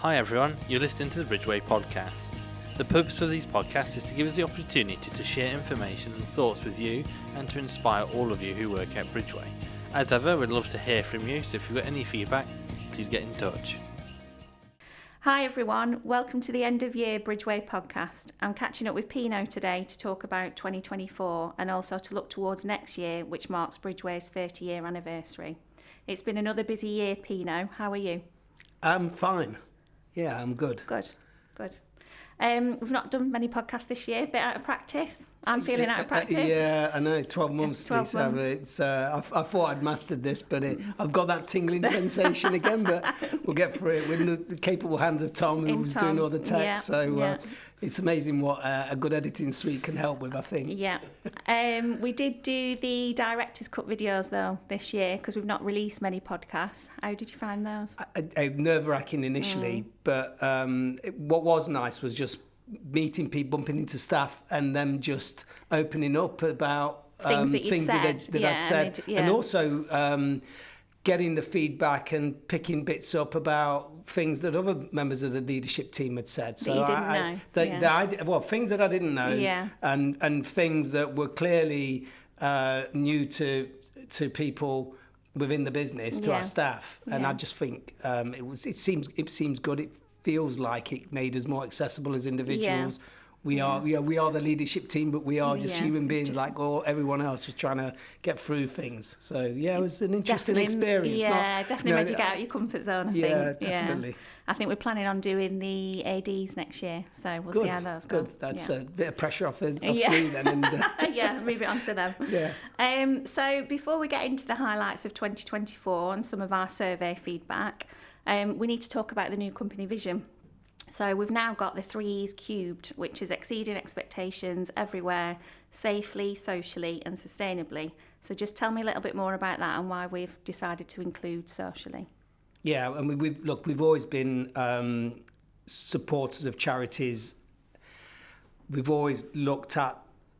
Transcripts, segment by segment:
Hi everyone, you're listening to the Bridgeway podcast. The purpose of these podcasts is to give us the opportunity to share information and thoughts with you and to inspire all of you who work at Bridgeway. As ever, we'd love to hear from you, so if you've got any feedback, please get in touch. Hi everyone, welcome to the end of year Bridgeway podcast. I'm catching up with Pino today to talk about 2024 and also to look towards next year, which marks Bridgeway's 30-year anniversary. It's been another busy year, Pino. How are you? I'm fine. Yeah, I'm good. Good. We've not done many podcasts this year, bit out of practice. I'm feeling out of practice. Yeah, I know, 12 months. 12 months. I thought I'd mastered this, but I've got that tingling sensation again, but we'll get through it. We're in the capable hands of Tom, who was doing all the tech, it's amazing what a good editing suite can help with, I think. Yeah. We did do the director's cut videos, though, this year, because we've not released many podcasts. How did you find those? Nerve-wracking initially, but what was nice was just meeting people, bumping into staff, and them just opening up about things that I'd said. And also getting the feedback and picking bits up about things that other members of the leadership team had said. So you didn't know. Things that I didn't know, and things that were clearly new to people within the business, to our staff. And I just think it seems good. It feels like it made us more accessible as individuals. We are the leadership team, but we are just human beings like everyone else, just trying to get through things. So it was an interesting experience. Definitely made you get out of your comfort zone, I think. Yeah, definitely. I think we're planning on doing the ADs next year, so we'll see how those go. Good, that's a bit of pressure off me then. And, move it on to them. Yeah. So before we get into the highlights of 2024 and some of our survey feedback, we need to talk about the new company vision. So we've now got the 3Es cubed, which is exceeding expectations everywhere, safely, socially and sustainably. So just tell me a little bit more about that and why we've decided to include socially. Yeah, I mean, we've always been supporters of charities. We've always looked at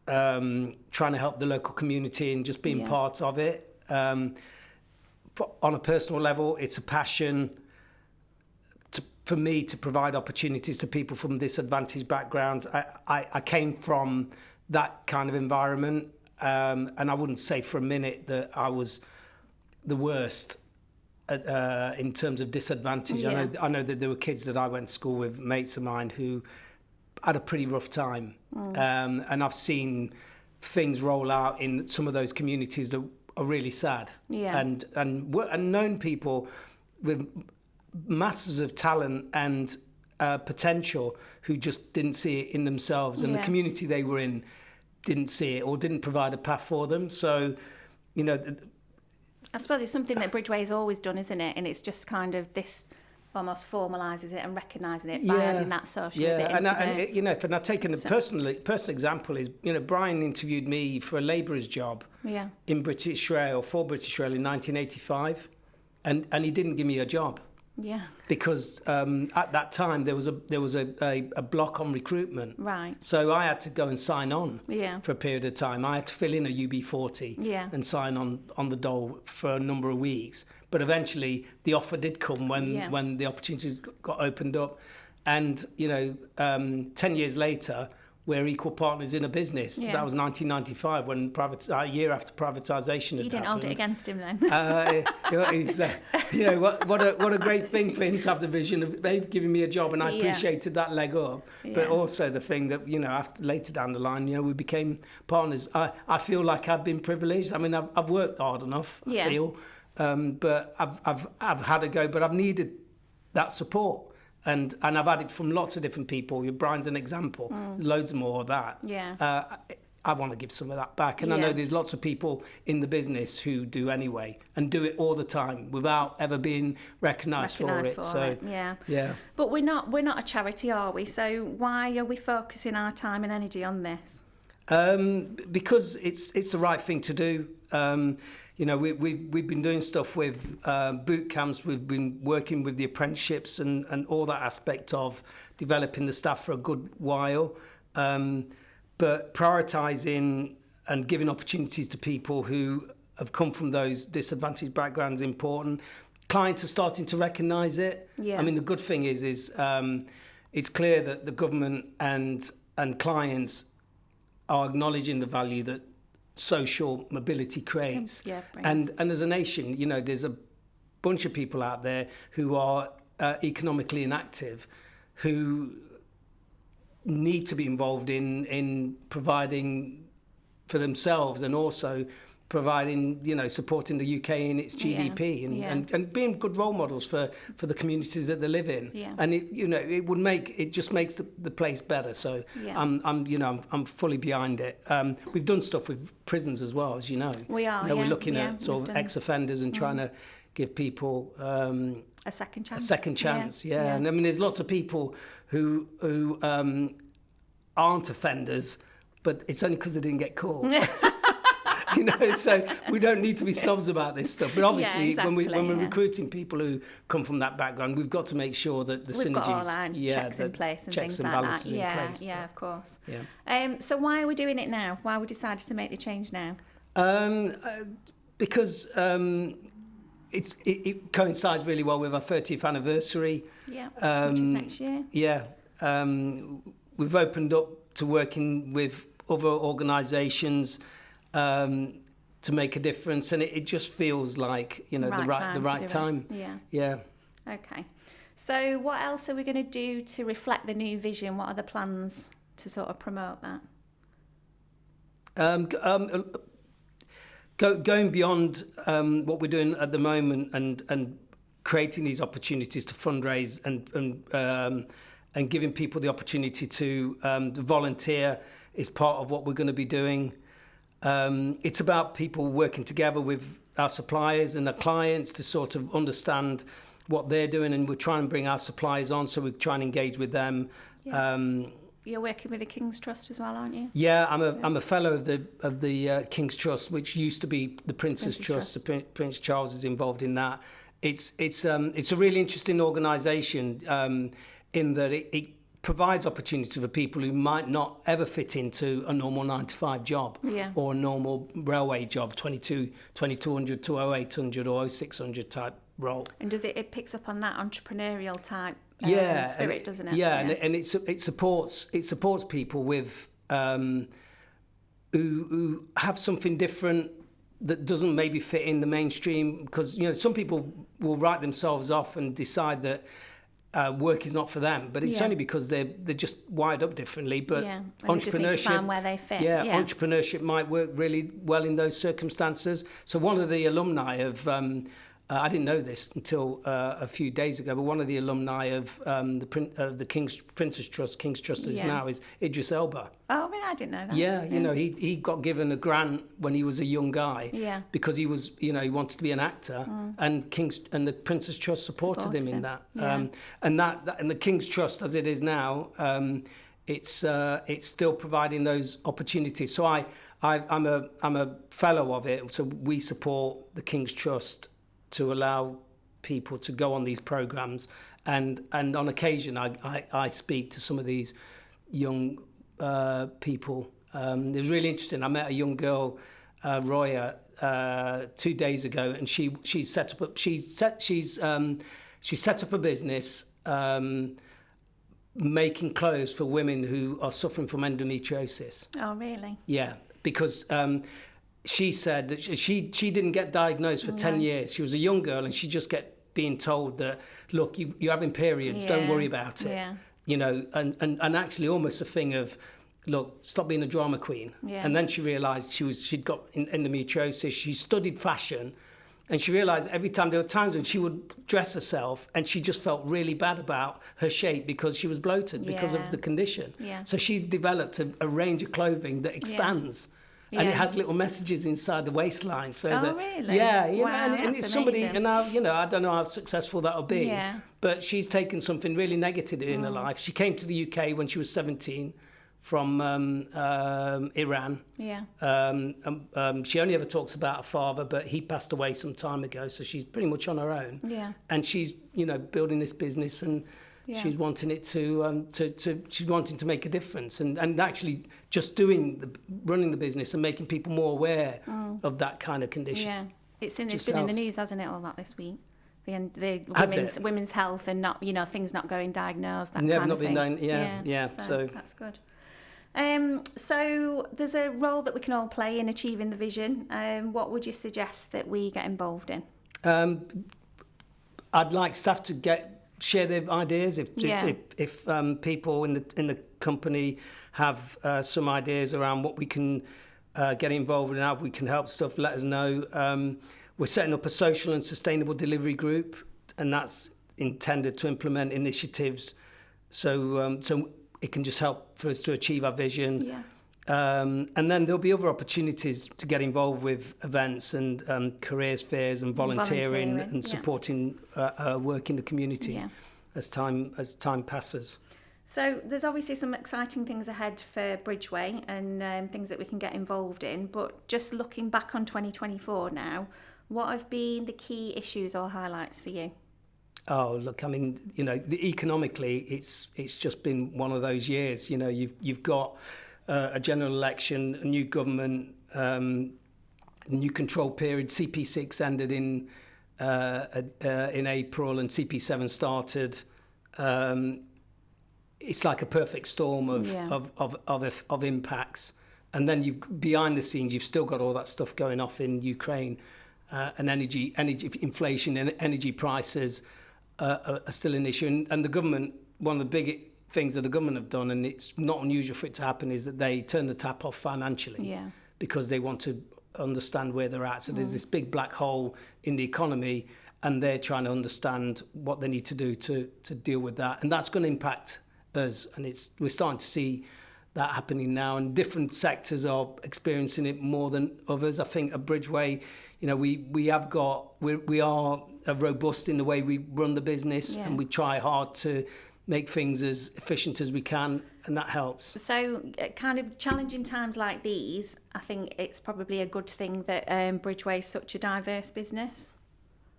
trying to help the local community and just being part of it. On a personal level, it's a passion for me to provide opportunities to people from disadvantaged backgrounds. I came from that kind of environment, and I wouldn't say for a minute that I was the worst in terms of disadvantage. I know that there were kids that I went to school with, mates of mine, who had a pretty rough time. And I've seen things roll out in some of those communities that are really sad. And known people with masses of talent and potential who just didn't see it in themselves, and the community they were in didn't see it or didn't provide a path for them. So, I suppose it's something that Bridgeway has always done, isn't it? And it's just kind of this almost formalises it and recognising it by adding that social bit into and I've taken a personal example is, Brian interviewed me for a labourer's job in British Rail, for British Rail in 1985, and he didn't give me a job. Yeah. Because at that time there was a block on recruitment. Right. So I had to go and sign on for a period of time. I had to fill in a UB40 and sign on the dole for a number of weeks. But eventually the offer did come when the opportunities got opened up. And 10 years later, we're equal partners in a business. Yeah. That was 1995, when a year after privatisation had happened. You didn't hold it against him then. What a great thing for him to have the vision of they've given me a job, and I appreciated that leg up. But also the thing that after later down the line, we became partners. I feel like I've been privileged. I mean, I've worked hard enough. I feel, but I've had a go, but I've needed that support. And I've had it from lots of different people. Brian's an example. Loads more of that. I want to give some of that back. And I know there's lots of people in the business who do anyway, and do it all the time without ever being recognised for it. But we're not a charity, are we? So why are we focusing our time and energy on this? Because it's the right thing to do. We've been doing stuff with boot camps. We've been working with the apprenticeships and all that aspect of developing the staff for a good while. But prioritising and giving opportunities to people who have come from those disadvantaged backgrounds is important. clients are starting to recognise it. Yeah. I mean, the good thing is it's clear that the government and clients are acknowledging the value that social mobility creates. Yeah, and as a nation, you know, there's a bunch of people out there who are economically inactive, who need to be involved in providing for themselves and also providing, you know, supporting the UK in its GDP and being good role models for the communities that they live in. Yeah. And it just makes the place better. So I'm fully behind it. We've done stuff with prisons as well, as you know. We are. We're looking at sort of ex-offenders and trying to give people a second chance. A second chance, yeah. And I mean, there's lots of people who aren't offenders, but it's only because they didn't get caught. You know, so we don't need to be snobs about this stuff. But obviously, when we're recruiting people who come from that background, we've got to make sure that the synergies, got all our checks in place and checks things and like balances that. in place. Yeah, of course. Yeah. So why are we doing it now? Why we decided to make the change now? Because it coincides really well with our 30th anniversary. Yeah, which is next year. Yeah. We've opened up to working with other organisations to make a difference, and it just feels like, you know, the right time. Yeah. Okay. So what else are we going to do to reflect the new vision? What are the plans to sort of promote that? Going beyond what we're doing at the moment and creating these opportunities to fundraise and giving people the opportunity to volunteer is part of what we're going to be doing. It's about people working together with our suppliers and our clients to sort of understand what they're doing, and we're trying to bring our suppliers on, so we try and engage with them. Yeah. You're working with the King's Trust as well, aren't you? Yeah, I'm a fellow of the King's Trust, which used to be the Prince's Trust. So Prince Charles is involved in that. It's a really interesting organisation in that it provides opportunity for people who might not ever fit into a normal 9-to-5 job or a normal railway job, 2200 to 0800 or 0600 type role. And it picks up on that entrepreneurial type spirit, doesn't it? Yeah, and it supports people with who have something different that doesn't maybe fit in the mainstream, because, you know, some people will write themselves off and decide that work is not for them, but it's only because they're just wired up differently. But entrepreneurship, just need to find where they fit. Entrepreneurship might work really well in those circumstances. So one of the alumni of I didn't know this until a few days ago, but one of the alumni of the Prince's Trust, King's Trust is now, is Idris Elba. Oh, I mean, I didn't know that. Yeah, you know, he got given a grant when he was a young guy because he was, you know, he wanted to be an actor, and the Prince's Trust supported him in that. And the King's Trust, as it is now, it's still providing those opportunities. So I'm a fellow of it. So we support the King's Trust to allow people to go on these programs, and on occasion I speak to some of these young people. It was really interesting. I met a young girl, Roya, 2 days ago, and she set up a business making clothes for women who are suffering from endometriosis. Oh, really? Yeah, because she said that she didn't get diagnosed for 10 years. She was a young girl, and she just kept being told that, look, you're having periods, don't worry about it. Yeah. You know, and actually almost a thing of, look, stop being a drama queen. Yeah. And then she realised she'd got endometriosis. She studied fashion, and she realised every time, there were times when she would dress herself and she just felt really bad about her shape because she was bloated because of the condition. Yeah. So she's developed a range of clothing that expands. And it has little messages inside the waistline, so really? Yeah, you wow, know, and it's somebody, and now, you know, I don't know how successful that'll be, but she's taken something really negative in her life. She came to the UK when she was 17 from Iran. Yeah. She only ever talks about her father, but he passed away some time ago, so she's pretty much on her own. Yeah. And she's, you know, building this business, and she's wanting it she's wanting to make a difference, and actually just running the business and making people more aware of that kind of condition. Yeah, it's been in the news, hasn't it, all that this week? the Has women's health and not, things not going diagnosed, that Never kind not of been thing. done. Yeah. So that's good. So there's a role that we can all play in achieving the vision. What would you suggest that we get involved in? I'd like staff to share their ideas. If people in the company have some ideas around what we can get involved in, how we can help stuff, let us know. We're setting up a social and sustainable delivery group, and that's intended to implement initiatives so it can just help for us to achieve our vision. Yeah. And then there'll be other opportunities to get involved with events and careers fairs and volunteering and supporting work in the community as time passes. So there's obviously some exciting things ahead for Bridgeway and things that we can get involved in. But just looking back on 2024 now, what have been the key issues or highlights for you? Oh, look, I mean, economically, it's just been one of those years. You've got a general election, a new government, new control period. CP6 ended in April, and CP7 started. It's like a perfect storm of impacts. And then behind the scenes, you've still got all that stuff going off in Ukraine, and energy inflation and energy prices are still an issue. And the government, one of the big things that the government have done, and it's not unusual for it to happen, is that they turn the tap off financially because they want to understand where they're at. So there's this big black hole in the economy, and they're trying to understand what they need to do to deal with that. And that's going to impact us, and we're starting to see that happening now, and different sectors are experiencing it more than others. I think at Bridgeway, we are robust in the way we run the business, and we try hard to make things as efficient as we can, and that helps. So kind of challenging times like these, I think it's probably a good thing that Bridgeway is such a diverse business.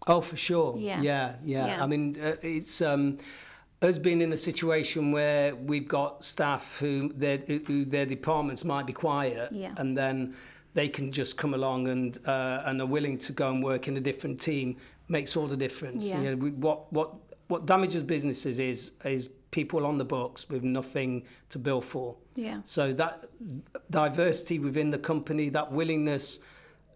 Oh, for sure. Yeah. I mean, it's us being in a situation where we've got staff who their departments might be quiet, and then they can just come along and are willing to go and work in a different team, makes all the difference. Yeah. What damages businesses is people on the books with nothing to bill for. Yeah. So that diversity within the company, that willingness,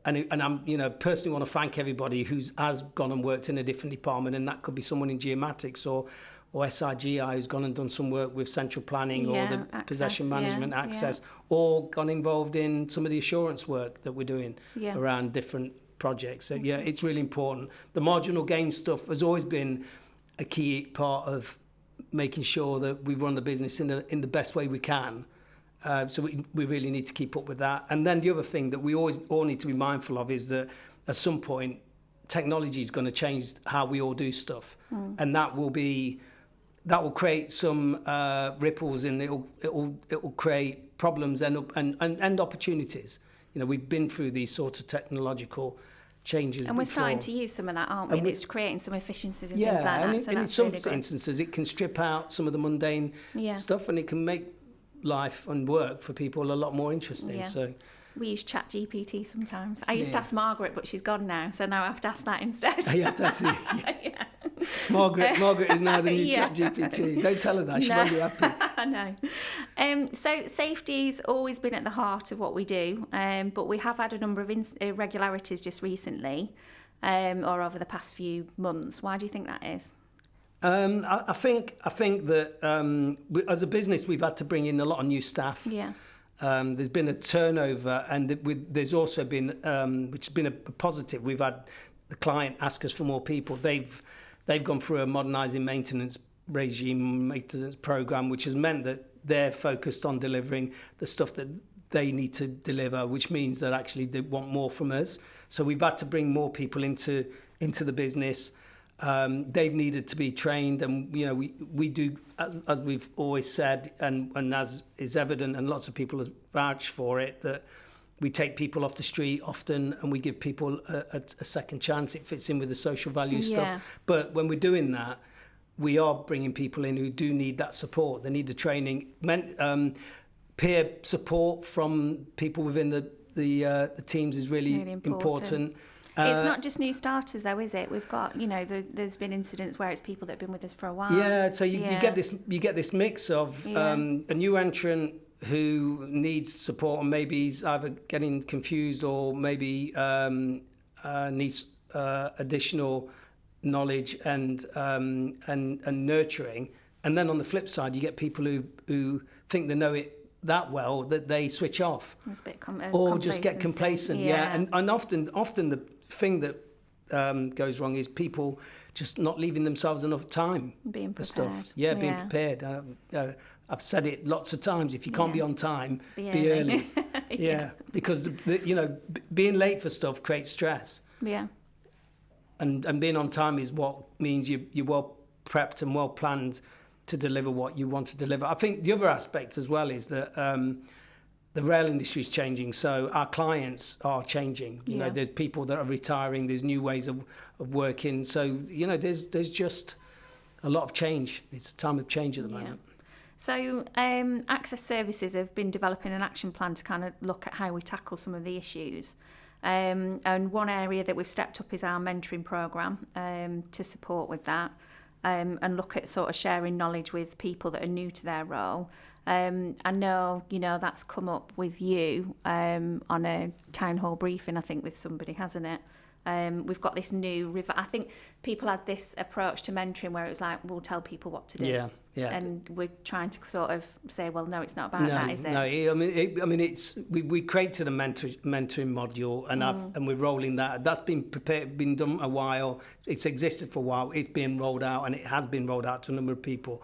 and I'm personally want to thank everybody has gone and worked in a different department, and that could be someone in geomatics or SIGI who's gone and done some work with central planning or the possession management access, or gone involved in some of the assurance work that we're doing around different projects. So it's really important. The marginal gain stuff has always been a key part of making sure that we run the business in the best way we can. So we really need to keep up with that. And then the other thing that we always all need to be mindful of is that at some point technology is going to change how we all do stuff, and that will create some ripples, and it'll create problems and opportunities. We've been through these sort of technological changes and we're before. Starting to use some of that, aren't we? And it's creating some efficiencies and things like that. And in some instances it can strip out some of the mundane stuff, and it can make life and work for people a lot more interesting. So we use ChatGPT sometimes. I used to ask Margaret, but she's gone now, so now I have to ask that instead. You have to ask Margaret is now the new ChatGPT. Don't tell her that, she won't be happy. I know. So safety's always been at the heart of what we do, but we have had a number of irregularities just recently, or over the past few months. Why do you think that is? I think that as a business we've had to bring in a lot of new staff. Yeah. There's been a turnover, and there's also been, which has been a positive. We've had the client ask us for more people. They've gone through a modernising maintenance program, which has meant that they're focused on delivering the stuff that they need to deliver, which means that actually they want more from us. So we've had to bring more people into the business. They've needed to be trained, and we do, as we've always said, and as is evident, and lots of people have vouched for it, that we take people off the street often, and we give people a second chance. It fits in with the social value stuff. But when we're doing that, we are bringing people in who do need that support. They need the training, peer support from people within the teams is really important. It's not just new starters, though, is it? We've got, there's been incidents where it's people that have been with us for a while. Yeah, so you get this mix of a new entrant who needs support, and maybe he's either getting confused or maybe needs additional knowledge and nurturing. And then on the flip side, you get people who think they know it that well that they switch off, it's a bit or just get complacent. And often the thing that goes wrong is people just not leaving themselves enough time being for prepared. stuff. Being prepared. I've said it lots of times. If you can't be on time, be early. Because being late for stuff creates stress. Yeah. And being on time is what means you're well prepped and well planned to deliver what you want to deliver. I think the other aspect as well is that the rail industry is changing, so our clients are changing. You know, there's people that are retiring, there's new ways of working. So, there's just a lot of change. It's a time of change at the moment. So Access Services have been developing an action plan to kind of look at how we tackle some of the issues. And one area that we've stepped up is our mentoring programme to support with that. And look at sort of sharing knowledge with people that are new to their role. I know, that's come up with you on a town hall briefing, I think, with somebody, hasn't it? We've got this new... I think people had this approach to mentoring where it was like, we'll tell people what to do. Yeah. And we're trying to sort of say, well, no, it's not about that, is it? No, it's we created a mentoring module, and we're rolling that. That's been done a while. It's existed for a while. It's being rolled out, and it has been rolled out to a number of people.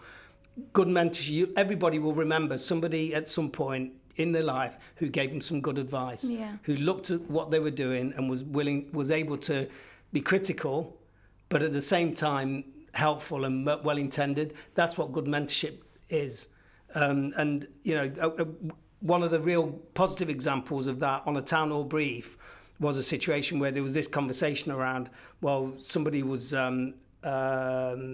Good mentorship. Everybody will remember somebody at some point in their life who gave them some good advice, who looked at what they were doing and was able to be critical, but at the same time helpful and well intended. That's what good mentorship is. One of the real positive examples of that on a town hall brief was a situation where there was this conversation around, well, somebody was a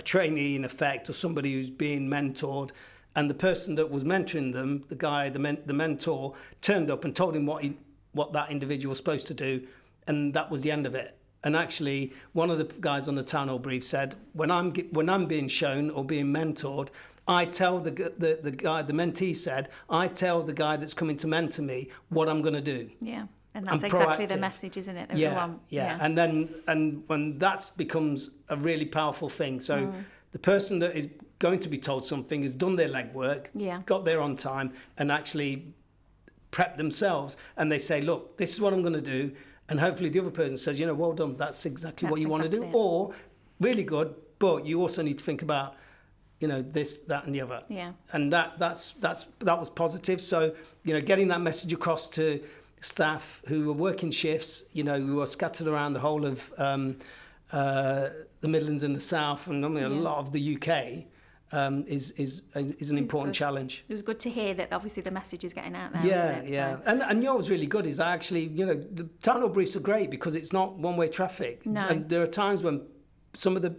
trainee in effect, or somebody who's being mentored, and the person that was mentoring them, the mentor, turned up and told him what that individual was supposed to do, and that was the end of it. And actually, one of the guys on the town hall brief said, when I'm being shown or being mentored, I tell the guy, the mentee said, I tell the guy that's coming to mentor me what I'm going to do. Yeah, and that's exactly the message, isn't it? Yeah. And when that becomes a really powerful thing. So the person that is going to be told something has done their legwork, got there on time, and actually prepped themselves. And they say, look, this is what I'm going to do. And hopefully the other person says, well done, that's exactly what you want to do. It. Or, really good, but you also need to think about, this, that, and the other. Yeah. And that was positive. So, getting that message across to staff who are working shifts, who are scattered around the whole of the Midlands and the South, and a lot of the UK, is an important challenge. It was good to hear that obviously the message is getting out there. Yeah. So. And what's really good is that actually, the town hall briefs are great because it's not one-way traffic. No. And there are times when some of the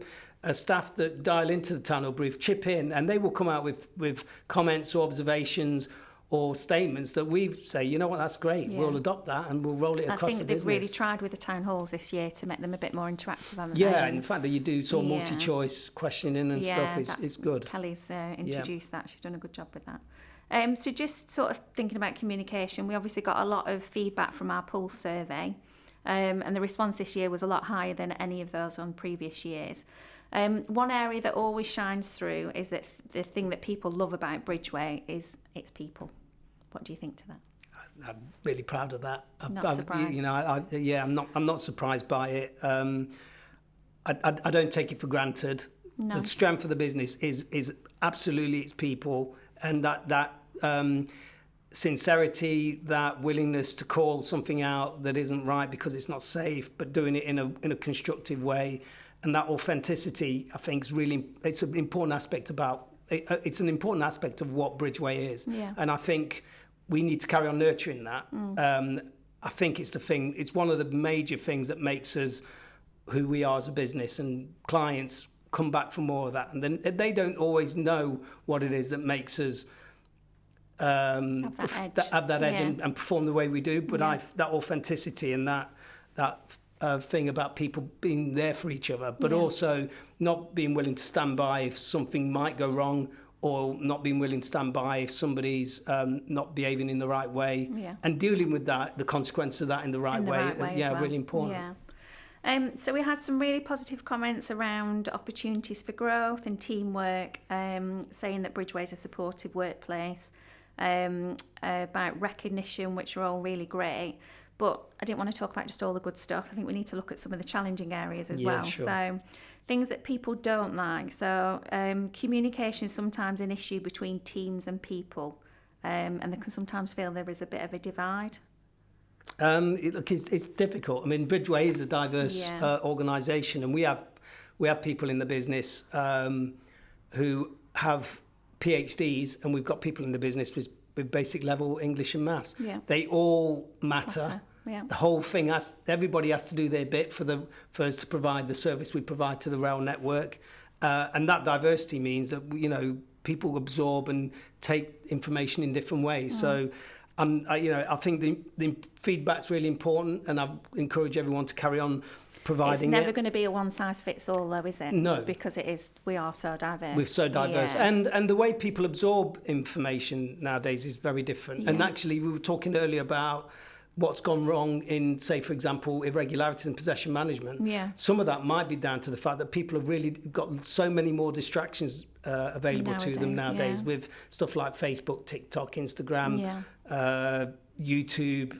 staff that dial into the town hall brief chip in, and they will come out with comments or observations or statements that we say, that's great. We'll adopt that and we'll roll it across the business. I think they've really tried with the town halls this year to make them a bit more interactive, haven't they? Yeah, and the fact that you do sort of multi-choice questioning and stuff is good. Kelly's introduced that. She's done a good job with that. So just sort of thinking about communication, we obviously got a lot of feedback from our pulse survey, and the response this year was a lot higher than any of those on previous years. One area that always shines through is that the thing that people love about Bridgeway is its people. What do you think to that? I'm really proud of that. Not surprised. I'm not surprised by it. I don't take it for granted. No. The strength of the business is absolutely its people, and that sincerity, that willingness to call something out that isn't right because it's not safe, but doing it in a constructive way, and that authenticity, I think, it's an important aspect it's an important aspect of what Bridgeway is. Yeah. And I think we need to carry on nurturing that. I think it's one of the major things that makes us who we are as a business, and clients come back for more of that. And then they don't always know what it is that makes us have that edge and perform the way we do. But that authenticity and that thing about people being there for each other, but Yeah. also not being willing to stand by if something might go wrong, or not being willing to stand by if somebody's not behaving in the right way, Yeah. and dealing with that, the consequence of that in the right In the way. right way Yeah, as well. really important. Yeah. So we had some really positive comments around opportunities for growth and teamwork, saying that Bridgeway is a supportive workplace, about recognition, which are all really great. But I didn't want to talk about just all the good stuff. I think we need to look at some of the challenging areas as well. Sure. So things that people don't like. So communication is sometimes an issue between teams and people, and they can sometimes feel there is a bit of a divide. It's difficult. I mean, Bridgeway is a diverse Yeah. organisation, and we have people in the business who have PhDs, and we've got people in the business with basic level English and maths. Yeah. They all matter. Yeah. The whole thing everybody has to do their bit for us to provide the service we provide to the rail network, and that diversity means that people absorb and take information in different ways. So. I think the feedback's really important, and I encourage everyone to carry on providing it. It's never going to be a one-size-fits-all, though, is it? No. Because we are so diverse. We're so diverse. Yeah. And the way people absorb information nowadays is very different. And Yeah. actually, we were talking earlier about what's gone wrong in, say, for example, irregularities in possession management. Yeah. Some of that might be down to the fact that people have really got so many more distractions available to them nowadays, yeah. with stuff like Facebook, TikTok, Instagram, YouTube,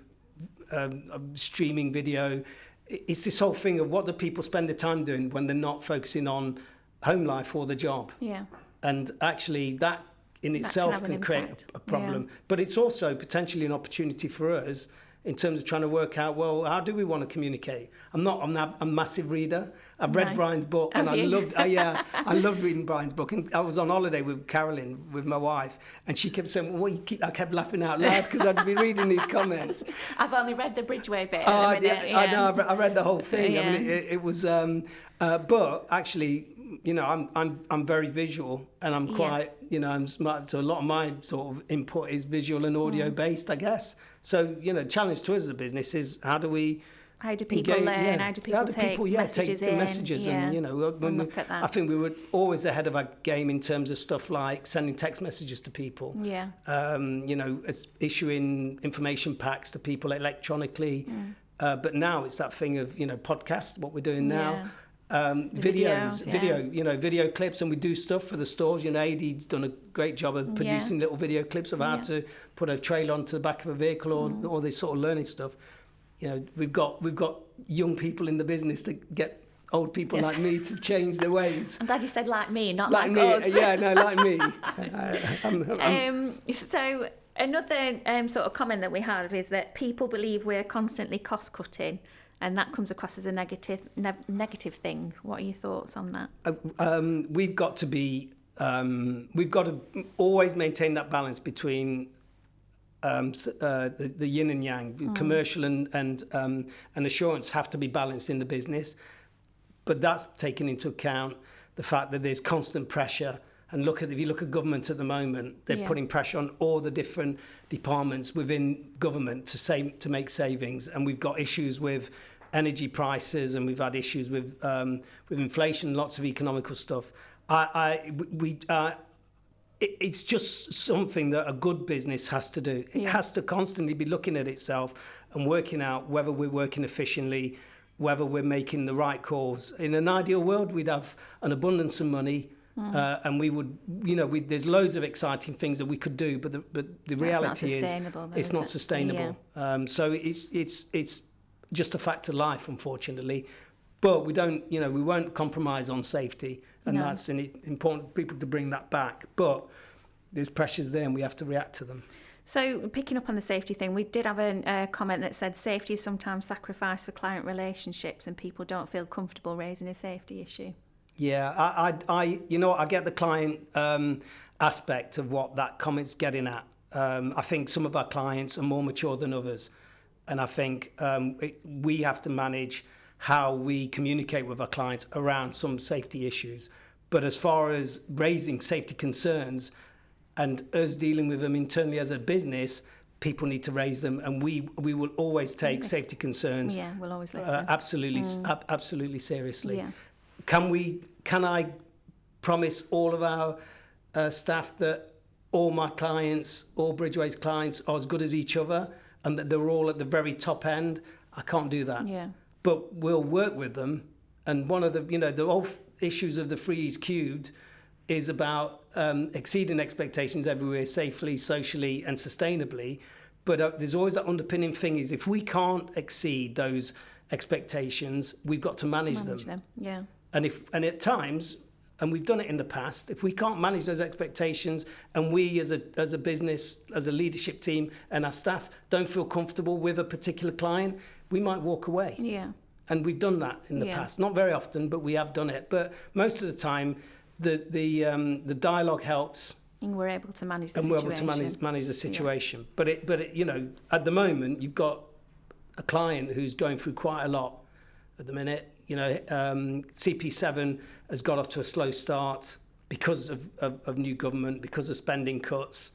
streaming video. It's this whole thing of what do people spend their time doing when they're not focusing on home life or the job. Yeah. And actually that in itself have an can create impact. a problem. Yeah. But it's also potentially an opportunity for us in terms of trying to work out, well, how do we want to communicate? I'm a massive reader. I've read No. Brian's book, and Have you? I loved reading Brian's book. And I was on holiday with Carolyn, with my wife, and she kept saying, well, I kept laughing out loud because I'd be reading these comments. I've only read the Bridgeway bit. I know, I read the whole thing. Yeah. I mean, it was, but actually, I'm very visual, and I'm quite, I'm smart. So a lot of my sort of input is visual and audio based, I guess. So, challenge to us as a business is how do people learn? How do people take messages in? Messages Yeah. and look at that. I think we were always ahead of our game in terms of stuff like sending text messages to people. Yeah. Issuing information packs to people electronically. But now it's that thing of, podcasts, what we're doing now. Videos, video clips, and we do stuff for the stores. AD's done a great job of producing little video clips of how to put a trailer onto the back of a vehicle, or all this sort of learning stuff. We've got young people in the business to get old people like me to change their ways. I'm glad you said like me, not like me. us. Yeah, no, like me. So another sort of comment that we have is that people believe we're constantly cost cutting, and that comes across as a negative thing. What are your thoughts on that? We've got to always maintain that balance between the yin and yang. Commercial and assurance have to be balanced in the business, but that's taken into account the fact that there's constant pressure. And if you look at government at the moment, they're putting pressure on all the different departments within government to make savings. And we've got issues with energy prices, and we've had issues with inflation, lots of economical stuff. It's just something that a good business has to do. It has to constantly be looking at itself and working out whether we're working efficiently, whether we're making the right calls. In an ideal world, we'd have an abundance of money. And we would, there's loads of exciting things that we could do, but the reality is it's not sustainable. Yeah. So it's just a fact of life, unfortunately. But we won't compromise on safety, and that's important for people to bring that back. But there's pressures there, and we have to react to them. So picking up on the safety thing, we did have a comment that said safety is sometimes sacrificed for client relationships, and people don't feel comfortable raising a safety issue. Yeah, I get the client aspect of what that comment's getting at. I think some of our clients are more mature than others, and I think we have to manage how we communicate with our clients around some safety issues. But as far as raising safety concerns and us dealing with them internally as a business, people need to raise them, and we will always take safety concerns. Yeah, we'll always listen. Absolutely seriously. Yeah. Can I promise all of our staff that all my clients, all Bridgeway's clients, are as good as each other, and that they're all at the very top end? I can't do that. Yeah. But we'll work with them. And one of the, the whole issues of the 3Es cubed is about exceeding expectations everywhere, safely, socially, and sustainably. But there's always that underpinning thing is if we can't exceed those expectations, we've got to manage them. Yeah. And at times, and we've done it in the past, if we can't manage those expectations, and we as a business, as a leadership team, and our staff don't feel comfortable with a particular client, we might walk away. Yeah. And we've done that in the past. Not very often, but we have done it. But most of the time, the dialogue helps. And we're able to manage the situation. And we're able to manage the situation. Yeah. But it, at the moment, you've got a client who's going through quite a lot at the minute. CP7 has got off to a slow start because of new government, because of spending cuts,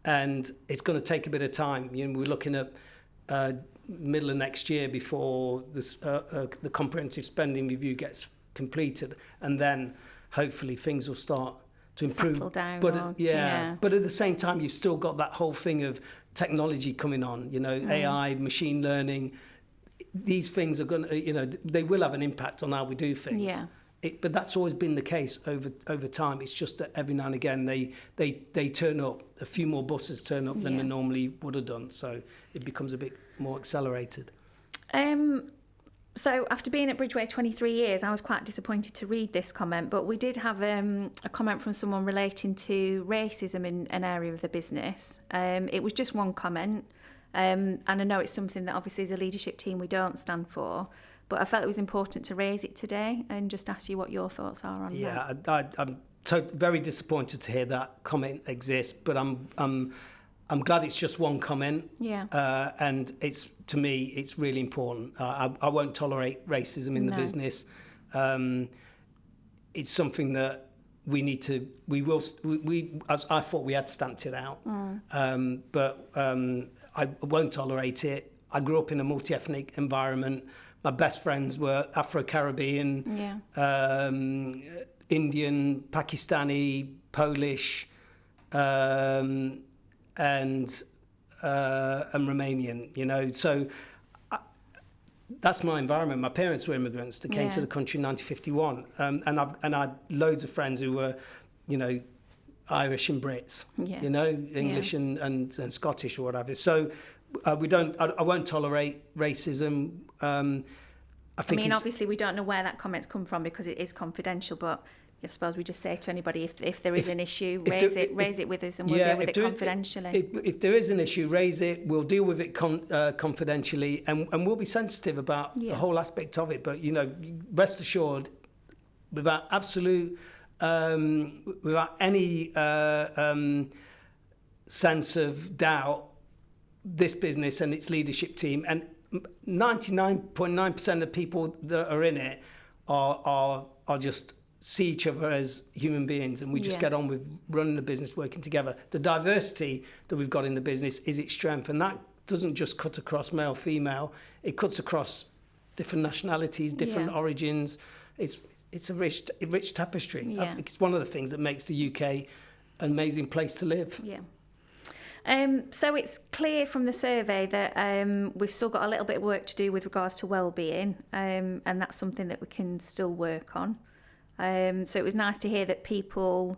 and it's going to take a bit of time. We're looking at middle of next year before the comprehensive spending review gets completed, and then hopefully things will start to improve. Settle down. But but at the same time, you've still got that whole thing of technology coming on. AI, machine learning. These things are going to, they will have an impact on how we do things. Yeah. But that's always been the case over time. It's just that every now and again they turn up. A few more buses turn up than they normally would have done. So it becomes a bit more accelerated. So after being at Bridgeway 23 years, I was quite disappointed to read this comment, but we did have a comment from someone relating to racism in an area of the business. It was just one comment. And I know it's something that obviously as a leadership team we don't stand for, but I felt it was important to raise it today and just ask you what your thoughts are on that. I'm very disappointed to hear that comment exists, but I'm glad it's just one comment. Yeah. And to me, it's really important. I won't tolerate racism in the business. It's something that as I thought we had stamped it out, but I won't tolerate it. I grew up in a multi-ethnic environment. My best friends were Afro-Caribbean, Indian, Pakistani, Polish, and Romanian. So that's my environment. My parents were immigrants that came to the country in 1951, and I had loads of friends who were, Irish and Brits, English and Scottish or whatever. So I won't tolerate racism. Obviously we don't know where that comment's come from because it is confidential, but I suppose we just say to anybody if there is an issue, raise it with us and we'll deal with it confidentially. If there is an issue, raise it. We'll deal with it confidentially, and we'll be sensitive about the whole aspect of it. But rest assured, without any sense of doubt, this business and its leadership team and 99.9% of people that are in it are just see each other as human beings, and we just get on with running the business, working together. The diversity that we've got in the business is its strength, and that doesn't just cut across male, female. It cuts across different nationalities, different origins. It's a rich tapestry. Yeah. I think it's one of the things that makes the UK an amazing place to live. Yeah. So it's clear from the survey that we've still got a little bit of work to do with regards to wellbeing, and that's something that we can still work on. So it was nice to hear that people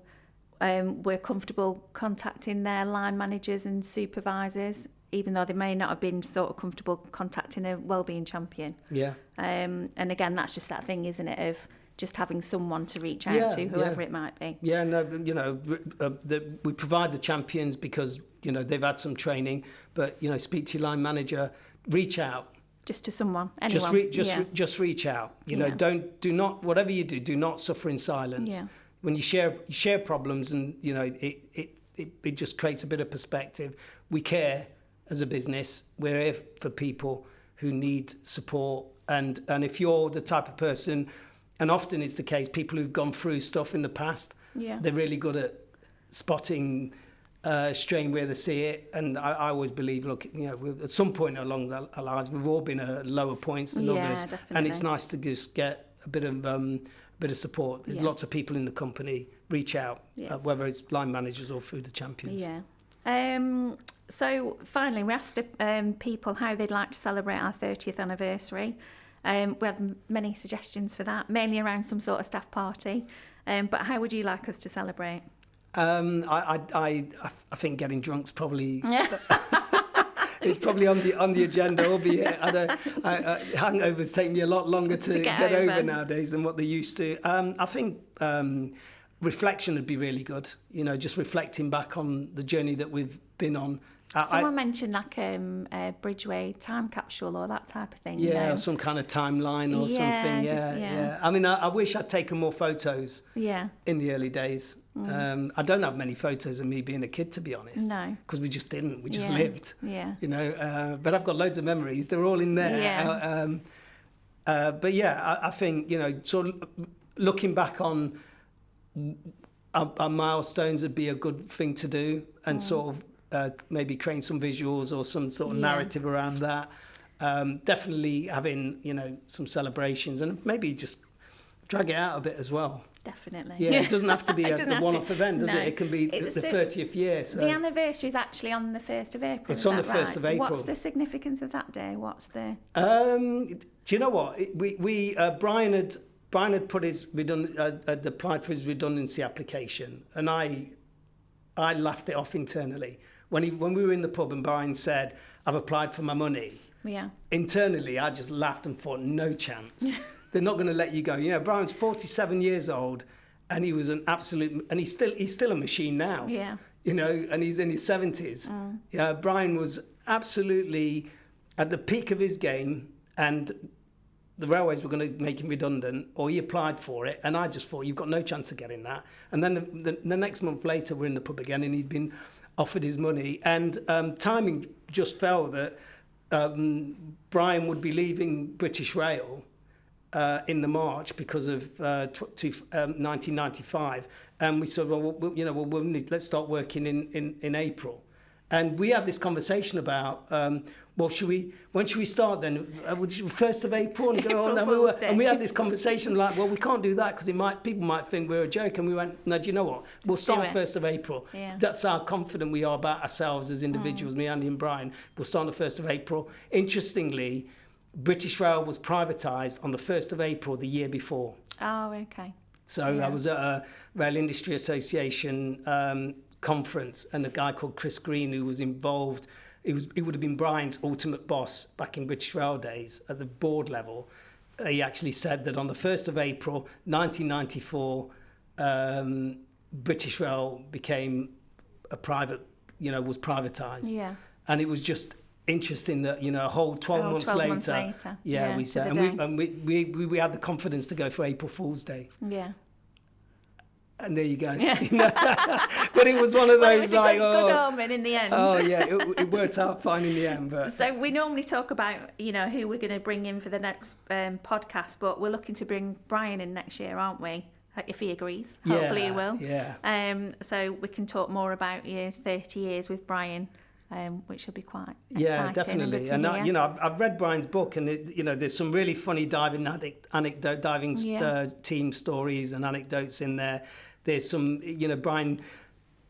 were comfortable contacting their line managers and supervisors, even though they may not have been sort of comfortable contacting a wellbeing champion. Yeah. And again, that's just that thing, isn't it, of just having someone to reach out to, whoever it might be. Yeah, no, we provide the champions because, they've had some training, but, take to your line manager, reach out. Just to someone, anyone. Just reach out. Do not, whatever you do not suffer in silence. Yeah. When you share problems, and it just creates a bit of perspective. We care as a business. We're here for people who need support, and if you're the type of person, and often it's the case, people who've gone through stuff in the past, they're really good at spotting strain where they see it. And I always believe, look, at some point along our lives, we've all been at lower points than others. Definitely. And it's nice to just get a bit of support. There's lots of people in the company reach out, whether it's line managers or through the champions. Yeah. So finally, we asked people how they'd like to celebrate our 30th anniversary. We had many suggestions for that, mainly around some sort of staff party. But how would you like us to celebrate? I think getting drunk's probably it's probably on the agenda. Albeit hangovers take me a lot longer to get over nowadays than what they used to. I think reflection would be really good. Just reflecting back on the journey that we've been on. Someone mentioned like a Bridgeway time capsule or that type of thing. Yeah, or some kind of timeline or something. Yeah. I mean, I wish I'd taken more photos in the early days. I don't have many photos of me being a kid, to be honest. No. Because we just didn't. We just lived. Yeah. But I've got loads of memories. They're all in there. Yeah. But yeah, I think, sort of looking back on our milestones would be a good thing to do, and sort of maybe creating some visuals or some sort of narrative around that. Definitely having, some celebrations, and maybe just drag it out a bit as well. Definitely. Yeah, it doesn't have to be a one-off event, does it? It can be the 30th year. So. The anniversary is actually on the 1st of April. It's on the 1st of April. What's the significance of that day? What's the... Do you know what? Brian had put his had applied for his redundancy application, and I laughed it off internally. When we were in the pub and Brian said, "I've applied for my money," internally I just laughed and thought, no chance. They're not going to let you go. Brian's 47 years old, and he was an absolute, and he's still a machine now. Yeah. And he's in his 70s. Yeah, Brian was absolutely at the peak of his game, and the railways were going to make him redundant, or he applied for it, and I just thought, you've got no chance of getting that. And then the next month later, we're in the pub again, and he's been offered his money, and timing just fell that Brian would be leaving British Rail in the March because of 1995, and we said, let's start working in April. And we had this conversation about, when should we start then? 1st of April? And, we had this conversation like, well, we can't do that because people might think we're a joke. And we went, no, do you know what? We'll start 1st of April. Yeah. That's how confident we are about ourselves as individuals, me, Andy and Brian. We'll start on the 1st of April. Interestingly, British Rail was privatised on the 1st of April the year before. Oh, okay. So I was at a Rail Industry Association conference, and a guy called Chris Green, who was involved, he would have been Brian's ultimate boss back in British Rail days at the board level. He actually said that on the 1st of April 1994, British Rail became a private, was privatised. Yeah. And it was just interesting that a whole 12 months later, we said, and we had the confidence to go for April Fool's Day. Yeah. And there you go. Yeah. But it was one of those good omen in the end. Oh yeah, it worked out fine in the end. But so we normally talk about who we're going to bring in for the next podcast, but we're looking to bring Brian in next year, aren't we? If he agrees, hopefully he will. Yeah. So we can talk more about your 30 years with Brian. Which will be quite exciting. Definitely. And I've read Brian's book, and there's some really funny diving team stories and anecdotes in there. There's some, Brian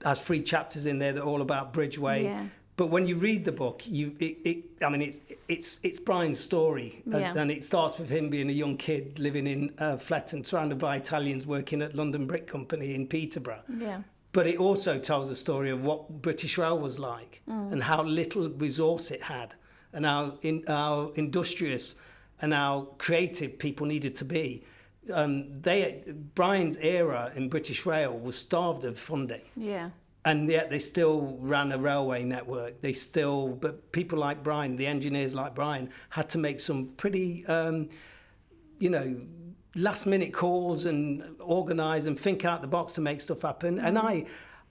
has 3 chapters in there that are all about Bridgeway. Yeah. But when you read the book, it's Brian's story, and it starts with him being a young kid living in Fletton, surrounded by Italians working at London Brick Company in Peterborough. Yeah. But it also tells the story of what British Rail was like, and how little resource it had, and how industrious and how creative people needed to be. Brian's era in British Rail was starved of funding. Yeah. And yet they still ran a railway network. But people like Brian, the engineers like Brian, had to make some pretty, last-minute calls and organise and think out the box to make stuff happen. And I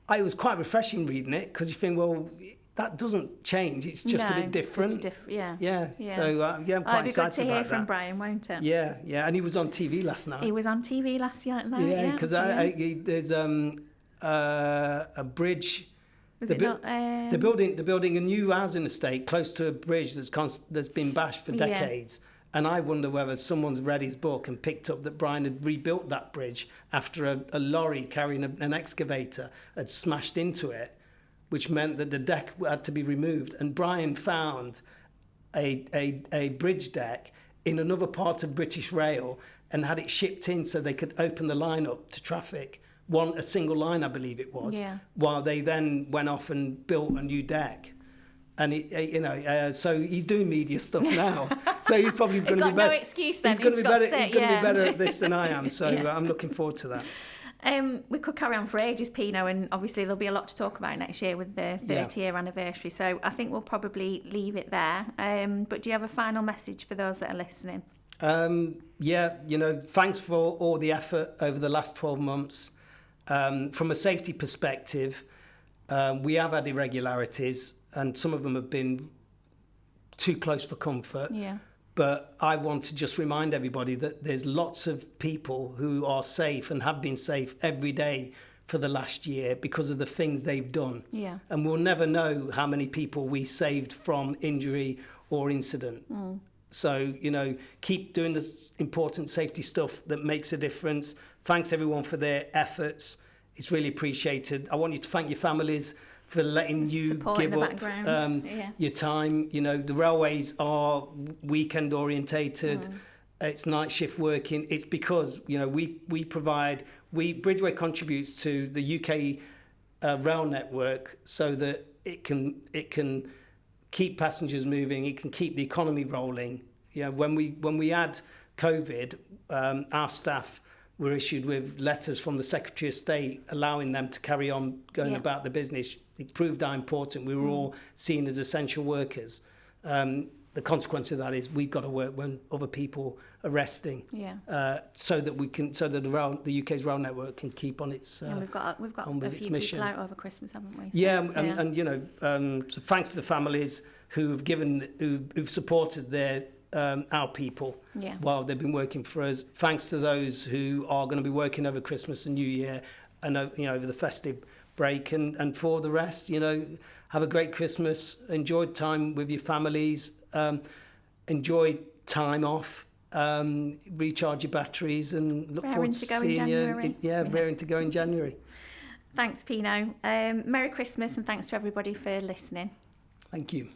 was quite refreshing reading it, because you think, well, that doesn't change. It's just a bit different. Yeah. So I'm quite excited about that. It'll be good to hear from Brian, won't it? Yeah. And he was on TV last night. He was on TV last night. Yeah, because there's a bridge Was They're it bu- not? They're building a new housing estate close to a bridge that's been bashed for Yeah. decades. And I wonder whether someone's read his book and picked up that Brian had rebuilt that bridge after a lorry carrying an excavator had smashed into it, which meant that the deck had to be removed. And Brian found a bridge deck in another part of British Rail and had it shipped in so they could open the line up to traffic. A single line, I believe it was, Yeah. while they then went off and built a new deck. And so he's doing media stuff now. So he's probably going to be better. No excuse then. He's going to be better. He's going to yeah. be better at this than I am. So Yeah. I'm looking forward to that. We could carry on for ages, Pino, and obviously there'll be a lot to talk about next year with the 30-year anniversary. So I think we'll probably leave it there. But do you have a final message for those that are listening? Thanks for all the effort over the last 12 months. From a safety perspective, we have had irregularities, and some of them have been too close for comfort. Yeah. But I want to just remind everybody that there's lots of people who are safe and have been safe every day for the last year because of the things they've done. Yeah. And we'll never know how many people we saved from injury or incident. So, keep doing this important safety stuff that makes a difference. Thanks everyone for their efforts. It's really appreciated. I want you to thank your families for letting you Support give in the up background. your time. The railways are weekend orientated. It's night shift working. It's because Bridgeway contributes to the UK rail network so that it can keep passengers moving. It can keep the economy rolling. When we had COVID, our staff were issued with letters from the Secretary of State allowing them to carry on going about the business. It proved how important we were all seen as essential workers. The consequence of that is we've got to work when other people are resting, so that the UK's rail network can keep on its We've got on a with its few mission. people out over Christmas, haven't we? So thanks to the families who've supported our people while they've been working for us. Thanks to those who are going to be working over Christmas and New Year and over the festive break, and for the rest, have a great Christmas, enjoy time with your families, enjoy time off, recharge your batteries, and look forward to seeing you. Raring to go in January. Thanks, Pino. Merry Christmas, and thanks to everybody for listening. Thank you.